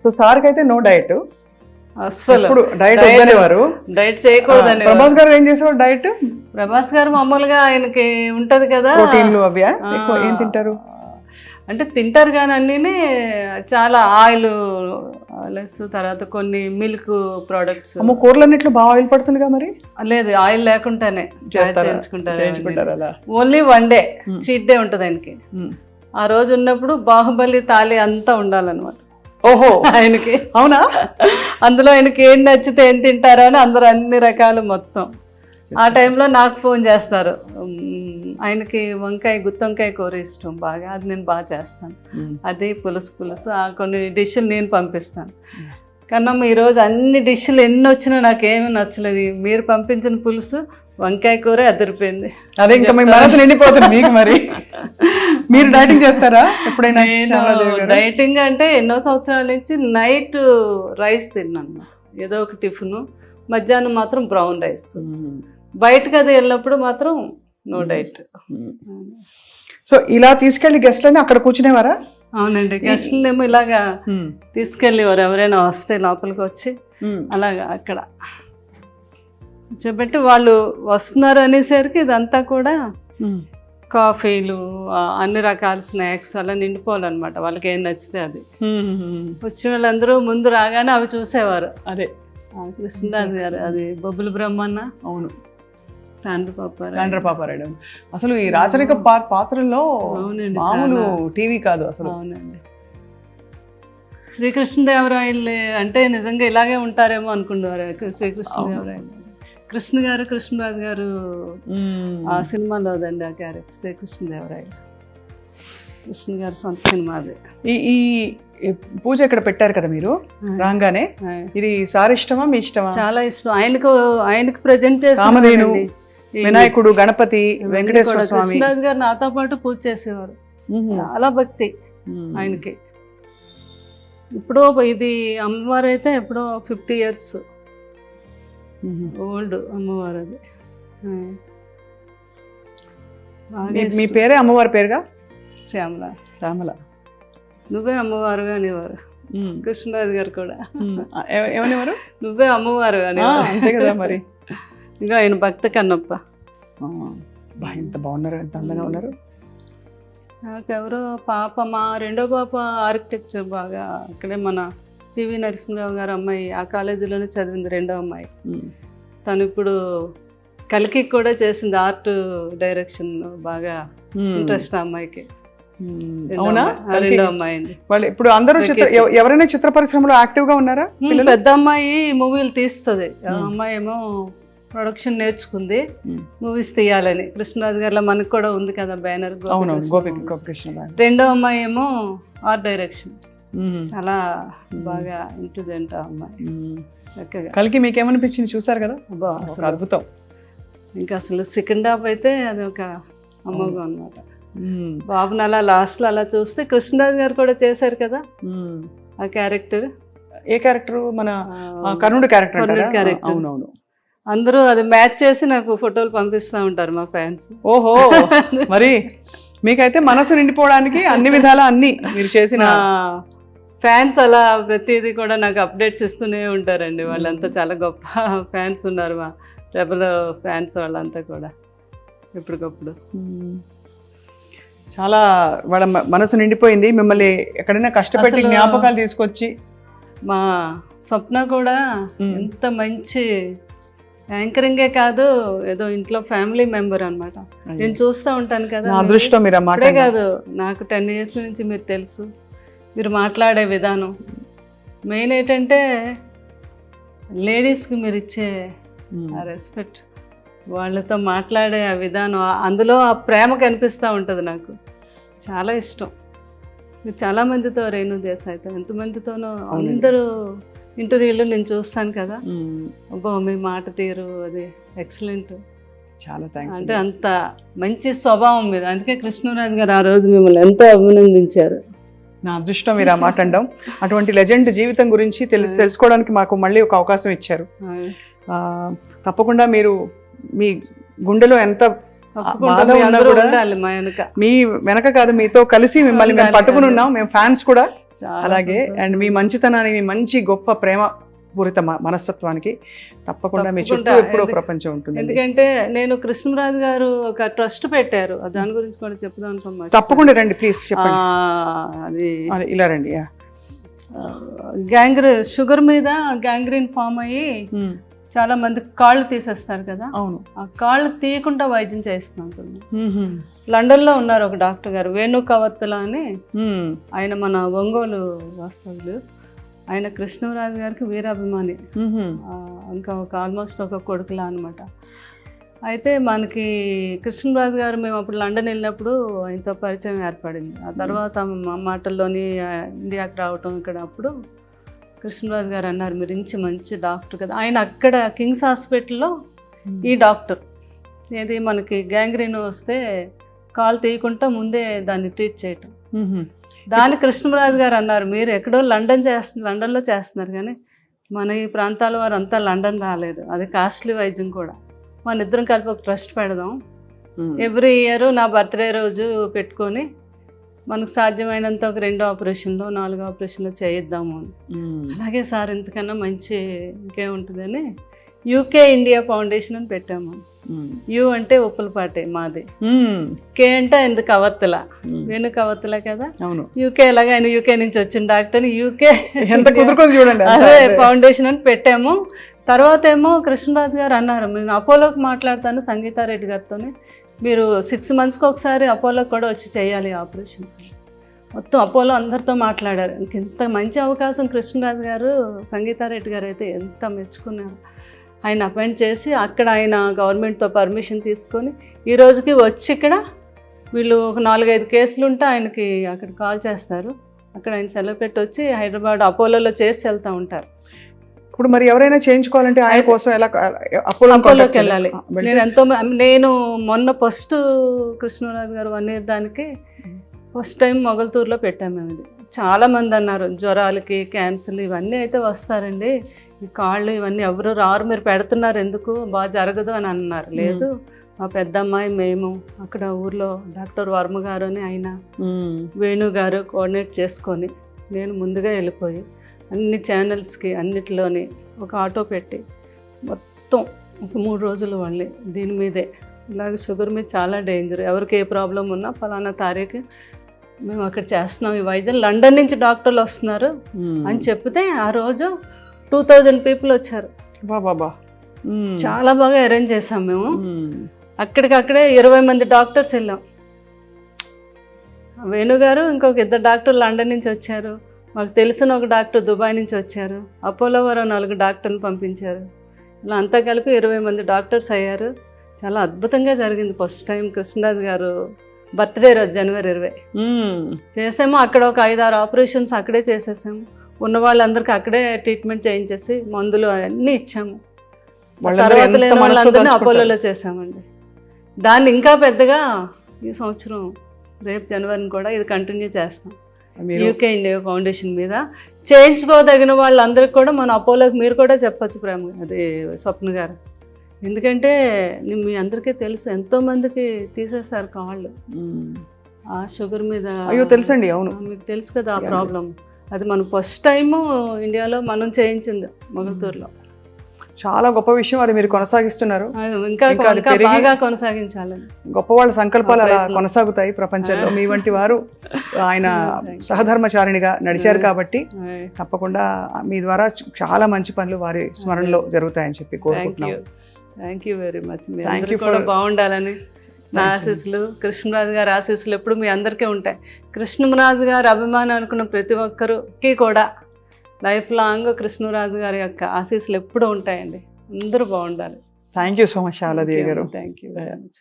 So సార్కి అయితే no diet, అస్సలు డైట్ వద్దనేవారు. డైట్ చేయకూడదని. ప్రభాస్ గారు ఏం చేసేవారు డైట్? ప్రభాస్ గారు మామూలుగా ఆయనకి ఉంటది కదా ప్రోటీన్లు అవి ఎక్కువ ఏం తింటారు అంటే తింటారు కానీ అన్నీ చాలా ఆయిల్ లెస్, తర్వాత కొన్ని మిల్క్ ప్రోడక్ట్స్. కూరలన్నిట్లో బాగా ఆయిల్ పడుతుందిగా మరి? లేదు, ఆయిల్ లేకుండానే చేయించుకుంటారు అలా. Only one day cheat day ఉంటుంది ఆయనకి. ఆ రోజు ఉన్నప్పుడు బాహుబలి తాళి అంతా ఉండాలన్నమాట. ఓహో, ఆయనకి అవునా? అందులో ఆయనకి ఏం నచ్చితే ఏం తింటారో అని అందరూ అన్ని రకాలు మొత్తం. ఆ టైంలో నాకు ఫోన్ చేస్తారు. ఆయనకి గుత్తొంకాయ కూర ఇష్టం బాగా, అది నేను బాగా చేస్తాను. అది పులుసు కొన్ని డిష్లు నేను పంపిస్తాను. కన్నమ్మ ఈరోజు అన్ని డిష్లు ఎన్ని వచ్చినా నాకేమీ నచ్చలేదు, మీరు పంపించిన పులుసు వంకాయ కూర అదిరిపోయింది. అదే ఇంకా మీ మనసు నిండిపోతుంది మీకు. మరి మీరు డైటింగ్ చేస్తారా ఎప్పుడైనా? డైటింగ్ అంటే ఎన్నో సంవత్సరాల నుంచి నైట్ రైస్ తిన్నాను, ఏదో ఒక టిఫిన్. మధ్యాహ్నం మాత్రం బ్రౌన్ రైస్. బయటకు అది వెళ్ళినప్పుడు మాత్రం నో డైట్. సో ఇలా తీసుకెళ్లి గెస్ట్లని అక్కడ కూర్చునేవారా? అవునండి, గెస్ట్లేమో ఇలాగా తీసుకెళ్ళేవారు. ఎవరైనా వస్తే లోపలికి వచ్చి అలాగా అక్కడ కూర్చోబెట్టి వాళ్ళు వస్తున్నారు అనేసరికి ఇదంతా కూడా కాఫీలు, అన్ని రకాల స్నాక్స్ అలా నిండిపోవాలన్నమాట. వాళ్ళకి ఏం నచ్చితే అది. వచ్చిన వాళ్ళందరూ ముందు రాగానే అవి చూసేవారు. అదే కృష్ణరాజు గారు, అది బొబ్బుల బ్రహ్మన్న, అవును, తాండ్రపాపారాయుడు. అసలు ఈ రాచరిక పాత్రల్లో మామూలు టీవీ కాదు అసలు. అవునండి, శ్రీకృష్ణదేవరాయలు అంటే నిజంగా ఇలాగే ఉంటారేమో అనుకునేవారు. శ్రీకృష్ణదేవరాయలు కృష్ణ గారు, కృష్ణరాజు గారు ఆ సినిమాలో అదండి ఆ క్యారెక్టర్ శ్రీకృష్ణదేవరాయలు. కృష్ణ గారు సొంత సినిమా అది. ఈ పూజ ఇక్కడ పెట్టారు కదా మీరు రాగానే, ఇది సార్ ఇష్టమా మీ ఇష్టమా? చాలా ఇష్టం. ఆయనకు ప్రజెంట్ చేసి రామధేను, వినాయకుడు, గణపతి, వెంకటేశ్వర స్వామి. కృష్ణరాజు గారు నాతో పాటు పూజ చేసేవారు. చాలా భక్తి ఆయనకి. ఇప్పుడు ఇది అమ్మవారు అయితే ఎప్పుడో 50 years ఓల్డ్ అమ్మవారు. అది మీ పేరే అమ్మవారి పేరుగా? శ్యామల. శ్యామల. నువ్వే అమ్మవారుగా అనేవారు కృష్ణరాజు గారు కూడా. ఏమనేవారు? నువ్వే అమ్మవారు అనేవారు. అంతే కదా మరి. ఇంకా ఆయన భక్త కన్నప్ప. ఎంత బాగున్నారు, ఎంత అందంగా ఉన్నారు. నాకెవరో పాప, మా రెండో పాప ఆర్కిటెక్చర్ బాగా అక్కడే మన పివి నరసింహరావు గారు అమ్మాయి, ఆ కాలేజీలోనే చదివింది, రెండో అమ్మాయి. తను ఇప్పుడు కలికి కూడా చేసింది, ఆర్ట్ డైరెక్షన్ బాగా ఇంట్రెస్ట్ ఆ అమ్మాయికి. అవునా? రెండో అమ్మాయి అండి. వాళ్ళు ఇప్పుడు అందరూ ఎవరైనా చిత్ర పరిశ్రమలో యాక్టివ్ గా ఉన్నారా? పెద్ద అమ్మాయి మూవీలు తీస్తుంది, ఆ అమ్మాయి ఏమో ప్రొడక్షన్ నేర్చుకుంది, మూవీస్ తీయాలని. కృష్ణరాజు గారిలో మనకు కూడా ఉంది కదా బ్యానర్. రెండో అమ్మాయి ఏమో ఆర్ట్ డైరెక్షన్. చాలా బాగా ఇంటెలిజెంట్ ఆ అమ్మాయి. చక్కగా. కలికి మీకేమనిపించింది? చూసారు కదా, అద్భుతం. ఇంకా అసలు సెకండ్ హాఫ్ అయితే అది ఒక అమ్మగా అన్నమాట. బాబుని అలా లాస్ట్ లో అలా చూస్తే కృష్ణరాజు గారు కూడా చేశారు కదా ఆ క్యారెక్టర్. ఏ క్యారెక్టర్? మన కర్ణుడు క్యారెక్టర్. అవునవును. అందరూ అది మ్యాచ్ చేసి నాకు ఫోటోలు పంపిస్తూ ఉంటారు మా ఫ్యాన్స్. ఓహో, మరి మీకైతే మనసు నిండిపోవడానికి అన్ని విధాలా అన్ని మీరు చేసిన ఫ్యాన్స్ అలా ప్రతిదీ కూడా నాకు అప్డేట్స్ ఇస్తూనే ఉంటారండి. వాళ్ళంతా చాలా గొప్ప ఫ్యాన్స్ ఉన్నారు, మా రెబల్ ఫ్యాన్స్ వాళ్ళంతా కూడా ఎప్పటికప్పుడు. చాలా వాళ్ళ మనసు నిండిపోయింది. మిమ్మల్ని ఎక్కడైనా కష్టపెట్టి జ్ఞాపకాలు తీసుకొచ్చి. మా స్వప్న కూడా ఎంత మంచి యాంకరింగే కాదు, ఏదో ఇంట్లో ఫ్యామిలీ మెంబర్ అనమాట. నేను చూస్తూ ఉంటాను కదా. అదృష్టం మీరు అప్పుడే కాదు, నాకు 10 years నుంచి మీరు తెలుసు. మీరు మాట్లాడే విధానం మెయిన్ ఏంటంటే లేడీస్కి మీరు ఇచ్చే ఆ రెస్పెక్ట్, వాళ్ళతో మాట్లాడే ఆ విధానం, అందులో ఆ ప్రేమ కనిపిస్తూ ఉంటుంది. నాకు చాలా ఇష్టం. మీరు చాలామందితో, రేణు దేశాయ్తో ఎంతమందితోనో అందరూ ఇంటర్వ్యూలో నేను చూస్తాను కదా. అబ్బో మీ మాట తీరు అది ఎక్సలెంట్. చాలా థ్యాంక్స్. అంటే అంత మంచి స్వభావం మీద, అందుకే కృష్ణరాజు గారు ఆ రోజు మిమ్మల్ని ఎంతో అభినందించారు. నా అదృష్టం మీరు ఆ మాట అనడం. అటువంటి లెజెండ్ జీవితం గురించి తెలుసుకోవడానికి మాకు మళ్ళీ ఒక అవకాశం ఇచ్చారు. తప్పకుండా మీరు మీ గుండెలో ఎంత మీ వెనక కాదు, మీతో కలిసి మిమ్మల్ని మేము పట్టుకుని ఉన్నాం, మేము ఫ్యాన్స్ కూడా. చాలా అలాగే సంతోషం. అండ్ మీ మంచితనానికి, మీ మంచి గొప్ప ప్రేమ పూరిత మనస్తత్వానికి తప్పకుండా మీ చుట్టూ తప్పకుండా. ఎప్పుడో ప్రపంచం ఉంటుంది. ఎందుకంటే నేను కృష్ణరాజు గారు ఒక ట్రస్ట్ పెట్టారు, దాని గురించి కూడా చెప్దాం అనుకున్నా. తప్పకుండా రండి ప్లీజ్ చెప్పండి. అది ఇలా రండి. షుగర్ మీద గ్యాంగ్రీన్ ఫామ్ అయ్యి చాలా మంది కాళ్ళు తీసేస్తారు కదా, అవును. ఆ కాళ్ళు తీయకుండా వైద్యం చేస్తున్నాను. లండన్లో ఉన్నారు ఒక డాక్టర్ గారు, వేణు కవత్తల అని. ఆయన మన ఒంగోలు వాస్తవులు. ఆయన కృష్ణరాజు గారికి వీరాభిమాని, ఇంకా ఆల్మోస్ట్ ఒక కొడుకులా అనమాట. అయితే మనకి కృష్ణరాజు గారు మేము అప్పుడు లండన్ వెళ్ళినప్పుడు ఆయనతో పరిచయం ఏర్పడింది. ఆ తర్వాత మా మాటల్లోని ఇండియాకి రావటం ఇక్కడ అప్పుడు కృష్ణరాజు గారు అన్నారు, మీరు మంచి డాక్టర్ కదా. ఆయన అక్కడ కింగ్స్ హాస్పిటల్లో ఈ డాక్టర్ ఏది మనకి గ్యాంగ్రీన్ వస్తే కాలు తీయకుండా ముందే దాన్ని ట్రీట్ చేయటం. దాని కృష్ణరాజు గారు అన్నారు, మీరు ఎక్కడో లండన్లో చేస్తున్నారు కానీ మన ఈ ప్రాంతాల వారు అంతా లండన్ రాలేదు, అది కాస్ట్లీ వైద్యం కూడా. మన ఇద్దరం కలిపి ఒక ట్రస్ట్ పెడదాం, ఎవ్రీ ఇయర్ నా బర్త్డే రోజు పెట్టుకొని మనకు సాధ్యమైనంత ఒక 2 ఆపరేషన్లు 4 ఆపరేషన్లు చేయిద్దాము అని. అలాగే సార్ ఇంతకన్నా మంచి ఇంకేముంటుందని యూకే ఇండియా ఫౌండేషన్ అని పెట్టాము. యు అంటే ఉప్పలపాటి మాది, కే అంటే ఎందుకు కవత్తల, వేణు కవత్తల కదా. యూకే ఎలాగ ఆయన యూకే నుంచి వచ్చిన డాక్టర్, యూకే అదే ఫౌండేషన్ అని పెట్టాము. తర్వాత ఏమో కృష్ణరాజు గారు అన్నారు, నేను అపోలోకి మాట్లాడతాను సంగీతారెడ్డి గారితో, మీరు 6 monthsకి ఒకసారి అపోలోకి కూడా వచ్చి చేయాలి ఆపరేషన్స్. మొత్తం అపోలో అందరితో మాట్లాడారు. ఇంత మంచి అవకాశం కృష్ణరాజు గారు, సంగీతారెడ్డి గారు అయితే ఎంత మెచ్చుకున్నారు. ఆయన అపాయింట్ చేసి అక్కడ ఆయన గవర్నమెంట్తో పర్మిషన్ తీసుకొని ఈ రోజుకి వచ్చి ఇక్కడ వీళ్ళు ఒక 4-5 కేసులు ఉంటే ఆయనకి అక్కడ కాల్ చేస్తారు, అక్కడ ఆయన సెలవు పెట్టి వచ్చి హైదరాబాద్ అపోలోలో చేసి వెళ్తూ ఉంటారు. ఇప్పుడు మరి ఎవరైనా చేయించుకోవాలంటే ఆయన కోసం ఎలా అపోలోకి వెళ్ళాలి? నేను మొన్న ఫస్ట్ కృష్ణరాజు గారు 1 year దానికి ఫస్ట్ టైం మొగల్తూరులో పెట్టాము మేము. ఇది చాలామంది అన్నారు, జ్వరాలకి క్యాన్సర్లు ఇవన్నీ అయితే వస్తారండి, ఈ కాళ్ళు ఇవన్నీ ఎవరు రారు, మీరు పెడుతున్నారు ఎందుకు, బాగా జరగదు అని అన్నారు. లేదు, మా పెద్దమ్మాయి మేము అక్కడ ఊర్లో డాక్టర్ వర్మ గారు అని ఆయన వేణు గారు కోఆర్డినేట్ చేసుకొని నేను ముందుగా వెళ్ళిపోయి అన్ని ఛానల్స్కి అన్నిటిలోని ఒక ఆటో పెట్టి మొత్తం ఒక 3 రోజులు మళ్ళీ దీని మీదే ఇలాగ షుగర్ మీద చాలా డేంజర్, ఎవరికి ఏ ప్రాబ్లం ఉన్నా ఫలానా తారీఖు మేము అక్కడ చేస్తున్నాం ఈ వైద్యం, లండన్ నుంచి డాక్టర్లు వస్తున్నారు అని చెప్తే ఆ రోజు 2000 people వచ్చారు. బాబా చాలా బాగా అరేంజ్ చేసాం మేము. అక్కడికక్కడే 20 మంది డాక్టర్స్ వెళ్ళాం. వేణుగారు ఇంకొక 2 డాక్టర్లు లండన్ నుంచి వచ్చారు, మాకు తెలిసిన ఒక డాక్టర్ దుబాయ్ నుంచి వచ్చారు, అపోలో వారు 4 డాక్టర్లు పంపించారు. ఇలా అంతా కలిపి 20 మంది డాక్టర్స్ అయ్యారు. చాలా అద్భుతంగా జరిగింది. ఫస్ట్ టైం కృష్ణరాజు గారు బర్త్డే రోజు January 20 చేసాము. అక్కడ ఒక 5-6 ఆపరేషన్స్ అక్కడే చేసేసాము. ఉన్న వాళ్ళందరికీ అక్కడే ట్రీట్మెంట్ చేయించేసి మందులు అన్నీ ఇచ్చాము. తర్వాత లేని వాళ్ళందరినీ అపోలోలో చేసామండి. దాన్ని ఇంకా పెద్దగా ఈ సంవత్సరం రేపు జనవరిని కూడా ఇది కంటిన్యూ చేస్తాం. యూకే ఇండియా ఫౌండేషన్ మీద చేయించుకోదగిన వాళ్ళందరికీ కూడా మన అపోలోకి మీరు కూడా చెప్పచ్చు ప్రేమ, అది స్వప్న గారు. ఎందుకంటే మీ అందరికీ తెలుసు, ఎంతోమందికి తీసేశారు కాళ్ళు ఆ షుగర్ మీద. అయ్యో తెలుసండి, అవును మీకు తెలుసు కదా ఆ ప్రాబ్లం. అది మనం ఫస్ట్ టైము ఇండియాలో మనం చేయించింది మొగల్తూరులో. చాలా గొప్ప విషయం, అది మీరు కొనసాగిస్తున్నారు. ఇంకా బాగా కొనసాగించాలని గొప్ప వాళ్ళ సంకల్పాలు అలా కొనసాగుతాయి ప్రపంచంలో. మీ వంటి వారు ఆయన సహధర్మచారిణిగా నడిచారు కాబట్టి తప్పకుండా మీ ద్వారా చాలా మంచి పనులు వారి స్మరణలో జరుగుతాయని చెప్పి కోరుకుంటున్నాను. Thank you very much. మీ అందరికీ కూడా బాగుండాలని నా ఆశీస్సులు, కృష్ణరాజు గారి ఆశీస్సులు ఎప్పుడు మీ అందరికీ ఉంటాయి. కృష్ణరాజు గారి అభిమానం అనుకున్న ప్రతి ఒక్కరికి కూడా లైఫ్ లాంగ్ కృష్ణరాజు గారి యొక్క ఆశీస్సులు ఎప్పుడూ ఉంటాయండి. అందరూ బాగుండాలి. Thank you so much Sharadadevi గారు. Thank you very much.